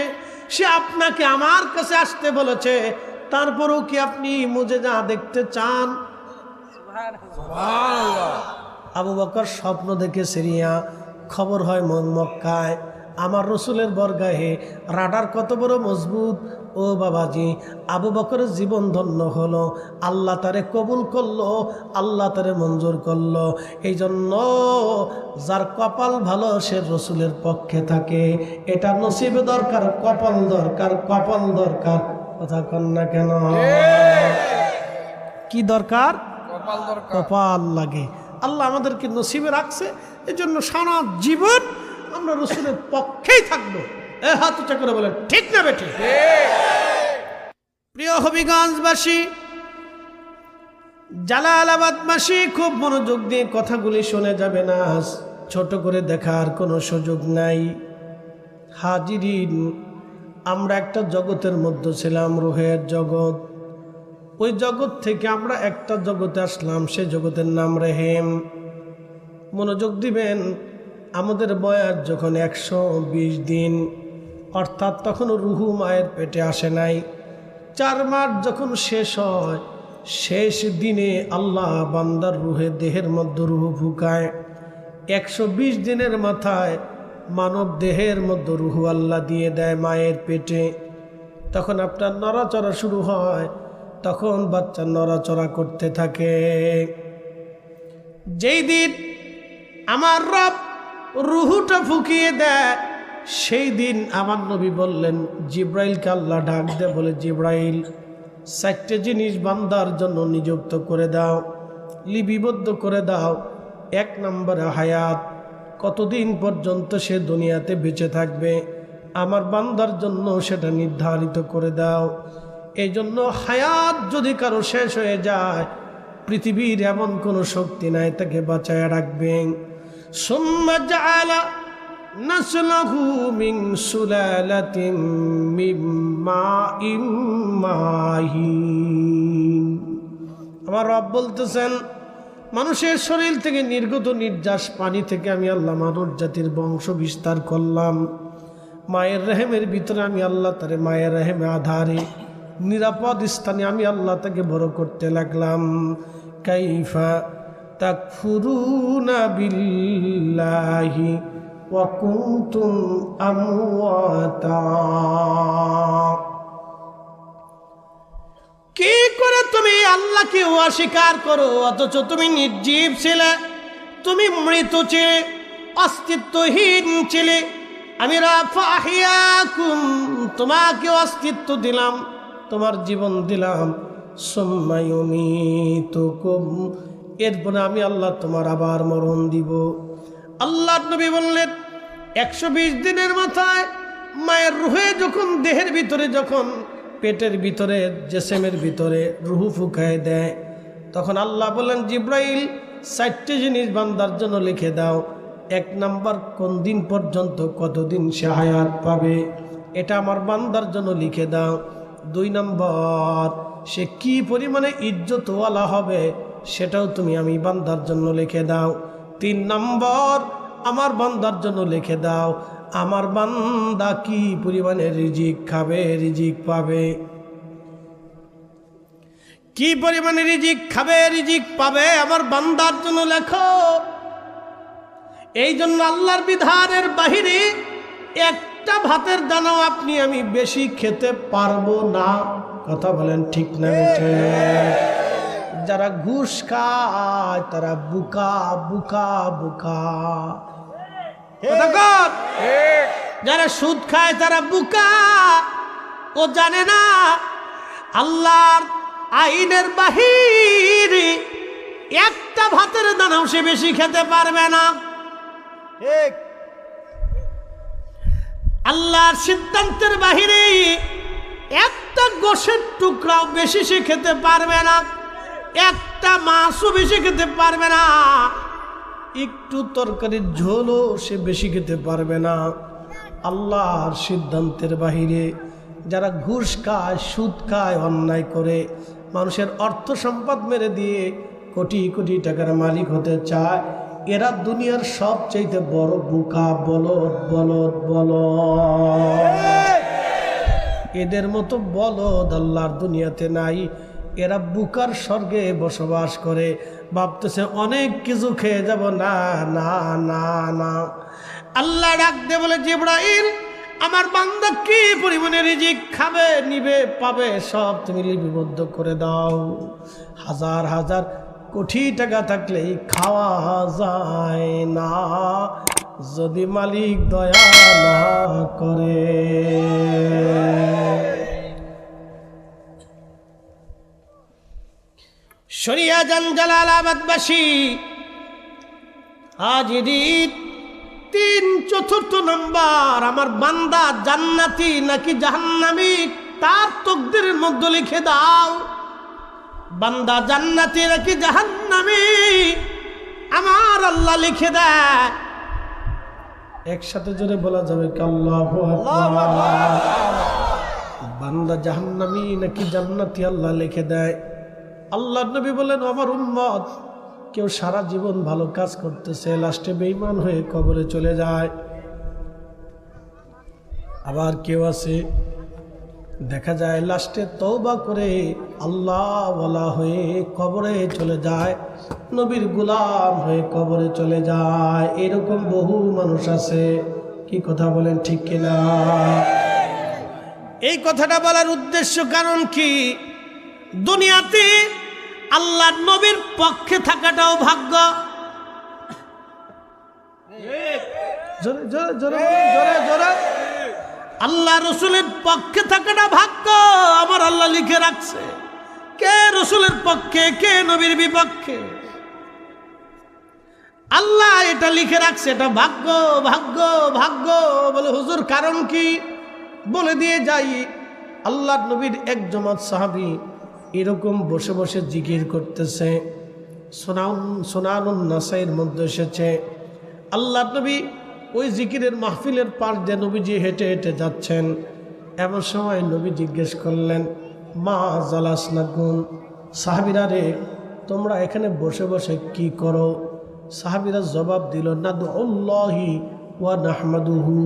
সে আপনাকে আমার কাছে আসতে বলেছে, তারপরেও কি আপনি মুজেজা দেখতে চান? সুবহানাল্লাহ। আবু বকর স্বপ্ন দেখে সিরিয়া, খবর হয় মক্কায় আমার রসুলের বরগাহে রাডার কত বড় মজবুত। ও বাবাজি, আবু বকরের জীবন ধন্য হলো, আল্লাহ তারে কবুল করলো, আল্লাহ তারে মঞ্জুর করলো। এই জন্য যার কপাল ভালো সে রসুলের পক্ষে থাকে। এটা নসিবে দরকার, কপাল দরকার, কপাল দরকার। কথা কন না কেন? কি দরকার? কপাল দরকার। কপাল লাগে। আল্লাহ আমাদেরকে নসিবে রাখছে, এই জন্য সারা জীবন আমরা রসুলের পক্ষেই থাকবো। হাত উঁচা করে বলেন ঠিক না বেঠিক? প্রিয় হবিগঞ্জবাসী, জালালাবাদবাসী, খুব মনোযোগ দিয়ে কথাগুলি শুনে যাবে না, ছোট করে দেখার কোনো সুযোগ নাই। হাজিরিন, আমরা একটা জগতের মধ্যে ছিলাম, রুহের জগৎ। ওই জগৎ থেকে আমরা একটা জগতে আসলাম, সে জগতের নাম রেহেম। মনোযোগ দিবেন, আমাদের বয়স যখন 120 দিন, অর্থাৎ তখন রুহু মায়ের পেটে আসে নাই। 4 মাস যখন শেষ হয়, শেষ দিনে আল্লাহ বান্দার রুহে দেহের মধ্যে রুহু ফুকায়। 120 দিনের মাথায় মানব দেহের মধ্যে রুহু আল্লাহ দিয়ে দেয় মায়ের পেটে। তখন আপনার নড়াচড়া শুরু হয়, তখন বাচ্চা নড়াচড়া করতে থাকে। যেই দিন আমার রব রুহুটা ফুকিয়ে দেয়, সেই দিন আমার নবী বললেন, জিব্রাইলকে আল্লাহ ডাক দে, বলে জিব্রাইল 4টে জিনিস বান্দার জন্য নিযুক্ত করে দাও, লিপিবদ্ধ করে দাও। 1 নম্বরে হায়াত, কতদিন পর্যন্ত সে দুনিয়াতে বেঁচে থাকবে আমার বান্দার জন্য সেটা নির্ধারিত করে দাও। এই জন্য হায়াত যদি কারো শেষ হয়ে যায়, পৃথিবীর এমন কোনো শক্তি নাই তাকে বাঁচায় রাখবেন। সুম্মা জাআলা নাসলাহু মিন সুলালাতিন মিন মাইন মাহিন। আমার রব বলতেছেন, মানুষের শরীর থেকে নির্গত নির্যাস পানি থেকে আমি আল্লাহ মানব জাতির বংশ বিস্তার করলাম। মায়ের রেহেমের ভিতরে আমি আল্লাহ তারে মায়ের রেহেমে আধারে নিরাপদ স্থানে আমি আল্লাহ তাকে বড় করতে লাগলাম। কাইফা তাকফুরুনা বিল্লাহি ওয়া কুনতুম আমওয়াতা। কি করে তুমি আল্লাহকে অস্বীকার করো, অথচ তুমি নির্জীব ছিলে, তুমি মৃত ছিলে, অস্তিত্বহীন ছিলে। আমি রাফাহিয়াকুম, তোমাকে অস্তিত্ব দিলাম, তোমার জীবন দিলাম। সুম্মা ইউমিতুকুম, এরপরে আমি আল্লাহ তোমার আবার মরণ দিব। আল্লাহর নবী বললেন, 120 দিনের মাথায় মায়ের রুহে যখন দেহের ভিতরে, যখন পেটের ভিতরে, জেসেমের ভিতরে রুহু ফুকায় দেয়, তখন আল্লাহ বললেন, জিব্রাইল 4টে জিনিস বান্দার জন্য লিখে দাও। 1 নাম্বার, কোন দিন পর্যন্ত কতদিন সে হায়াত পাবে, এটা আমার বান্দার জন্য লিখে দাও। 2 নাম্বার, সে কি পরিমাণে ইজ্জতওয়ালা হবে, সেটাও তুমি আমি বান্দার জন্য লিখে দাও। 3 নাম্বার, আমার বান্দার জন্য লিখে দাও, আমার বান্দা কি পরিমাণে রিজিক খাবে, রিজিক পাবে, কি পরিমাণে রিজিক খাবে, রিজিক পাবে, আমার বান্দার জন্য লেখো। এই জন্য আল্লাহর বিধানের বাহিরে একটা ভাতের দানাও আপনি আমি বেশি খেতে পারবো না। কথা বলেন ঠিক না বেঠে? যারা ঘুষ খায় তারা বুকা বুকা বুকা। যারা সুদ খায় তারা বুকা। ও জানে না আল্লাহর আইনের বাহিরে একটা ভাতের দানাও সে বেশি খেতে পারবে না। ঠিক, আল্লাহর সিদ্ধান্তের বাহিরে একটা গোশের টুকরাও বেশি সে খেতে পারবে না, একটা মাছও বেশি খেতে পারবে না, একটু তরকারির ঝোলও সে বেশি খেতে পারবে না। আল্লাহর সিদ্ধান্তের বাহিরে যারা ঘুষ খায়, সুদ খায়, অন্যায় করে, মানুষের অর্থ সম্পদ মেরে দিয়ে কোটি কোটি টাকার মালিক হতে চায়, এরা দুনিয়ার সবচেয়ে বড় বোকা। বলদ বলদ বলদ, এদের মতো বলদ আল্লাহর দুনিয়াতে নাই। এরা বুকার স্বর্গে বসবাস করে। ভাবতেছে অনেক কিছু খেয়ে যাব, না না না না। আল্লাহ ডাক দে বলে, জিবরাইল আমার বান্দা কি পরিমাণে রিজিক খাবে, নিবে, পাবে সব তুমি লিপিবদ্ধ করে দাও। হাজার হাজার কোটি টাকা থাকলে খাওয়া যায় না যদি মালিক দয়া না করে। শরিয়া জান জালালাবাদবাসী আজ ঈদ 3/4 নাম্বার আমার বান্দা জান্নাতি নাকি জাহান্নামী তার তকদিরের মধ্যে লিখে দাও। বান্দা জান্নাতি নাকি জাহান্নামী আমার আল্লাহ লিখে দেয়। একসাথে জোরে বলা যাবে কি আল্লাহু আকবার। বান্দা জাহান্নামী নাকি জান্নাতি আল্লাহ লিখে দেয়। আল্লাহর নবী বলেন, আমার উম্মত কেউ সারা জীবন ভালো কাজ করতেছে, লাস্টে বেঈমান হয়ে কবরে চলে যায়। আবার কেউ আছে দেখা যায় লাস্টে তওবা করে আল্লাহওয়ালা হয়ে কবরে চলে যায়, নবীর গোলাম হয়ে কবরে চলে যায়। এরকম বহু মানুষ আছে। কি কথা বলেন, ঠিক কিনা? এই কথাটা বলার উদ্দেশ্য কারণ কি, দুনিয়াতে আল্লাহর নবীর পক্ষে থাকাটাও ভাগ্য। জোরে জোরে জোরে জোরে জোরে। আল্লাহ রসুলের পক্ষে থাকাটা ভাগ্য আমার আল্লাহ লিখে রাখছে। কে রসুলের পক্ষে, কে নবীর বিপক্ষে, আল্লাহ এটা লিখে রাখছে। এটা ভাগ্য ভাগ্য ভাগ্য। বলে হুজুর কারণ কি, বলে দিয়ে যাই। আল্লাহর নবীর এক জমাত সাহাবী এরকম বসে বসে জিকির করতেছে। সুনানুন নাসাইর মধ্যে এসেছে, আল্লাহর নবী ওই জিকিরের মাহফিলের পাশ দিয়ে নবীজি হেঁটে হেঁটে যাচ্ছেন। এমন সময় নবী জিজ্ঞেস করলেন, মা জালাসনাকুম, সাহাবীরা রে তোমরা এখানে বসে বসে কি করো? সাহাবীরা জবাব দিল, নাদউল্লাহি ওয়া নাহমাদুহু,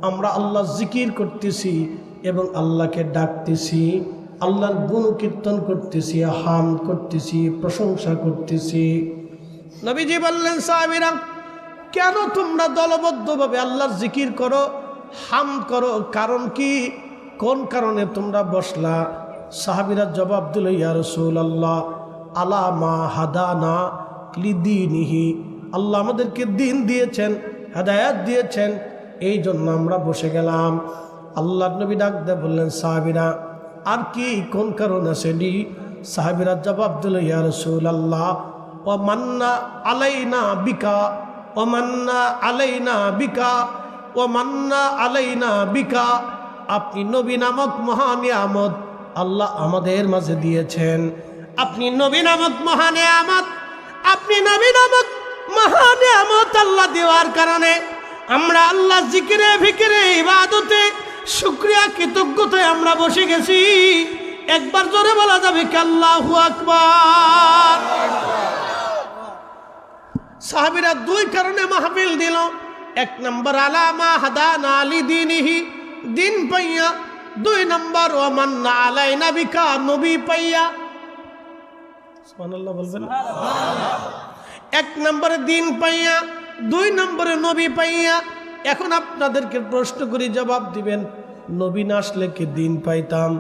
আমরা আল্লাহ জিকির করতেছি এবং আল্লাহকে ডাকতেছি, আল্লাহর গুণ কীর্তন করতেছি, হাম করতেছি, প্রশংসা করতেছি। নবীজি বললেন, সাহাবীরা কেন তোমরা দলবদ্ধভাবে আল্লাহর জিকির করো, হাম করো, কারণ কি, কোন কারণে তোমরা বসলা? সাহাবীরা জবাব দিল, ইয়া রাসূলুল্লাহ আলা মা হাদানা লিদীনিহি, আল্লাহ আমাদেরকে দ্বীন দিয়েছেন, হেদায়েত দিয়েছেন, এই জন্য আমরা বসে গেলাম। আল্লাহর নবী ডাক দিয়ে বললেন, সাহাবীরা আর কি কোন কারণ আসেনি? সাহাবীরা জবাব দিল, ইয়া রাসূলুল্লাহ ওয়া মান্না আলাইনা বিকা, ওয়া মান্না আলাইনা বিকা, ওয়া মান্না আলাইনা বিকা, আপনি নবী নামক মহা নিয়ামত আল্লাহ আমাদের মাঝে দিয়েছেন। আপনি নবী নামক মহা নিয়ামত, আপনি নবী নামক মহা নিয়ামত আল্লাহ দেওয়ার কারণে আমরা আল্লাহ জিকিরে ফিকিরে ইবাদতে শুকরিয়া কৃতজ্ঞতায় আমরা বসে গেছি। একবার জোরে বলা যাবে কি আল্লাহু আকবার। সাহাবীরা দুই কারণে মাহফিল দিল। এক নম্বর আলামা হাদানা লিদীনিহি, দিন পাইয়া। দুই নম্বর ওয়া মান্না আলাইনা বিকা, নবী পাইয়া। সুবহানাল্লাহ বলবেন। এক নম্বরে দিন পাইয়া, দুই নম্বরে নবী পাইয়া। এখন আপনাদেরকে প্রশ্ন করি, জবাব দিবেন, নবী না আসলে কি দিন পাইতাম?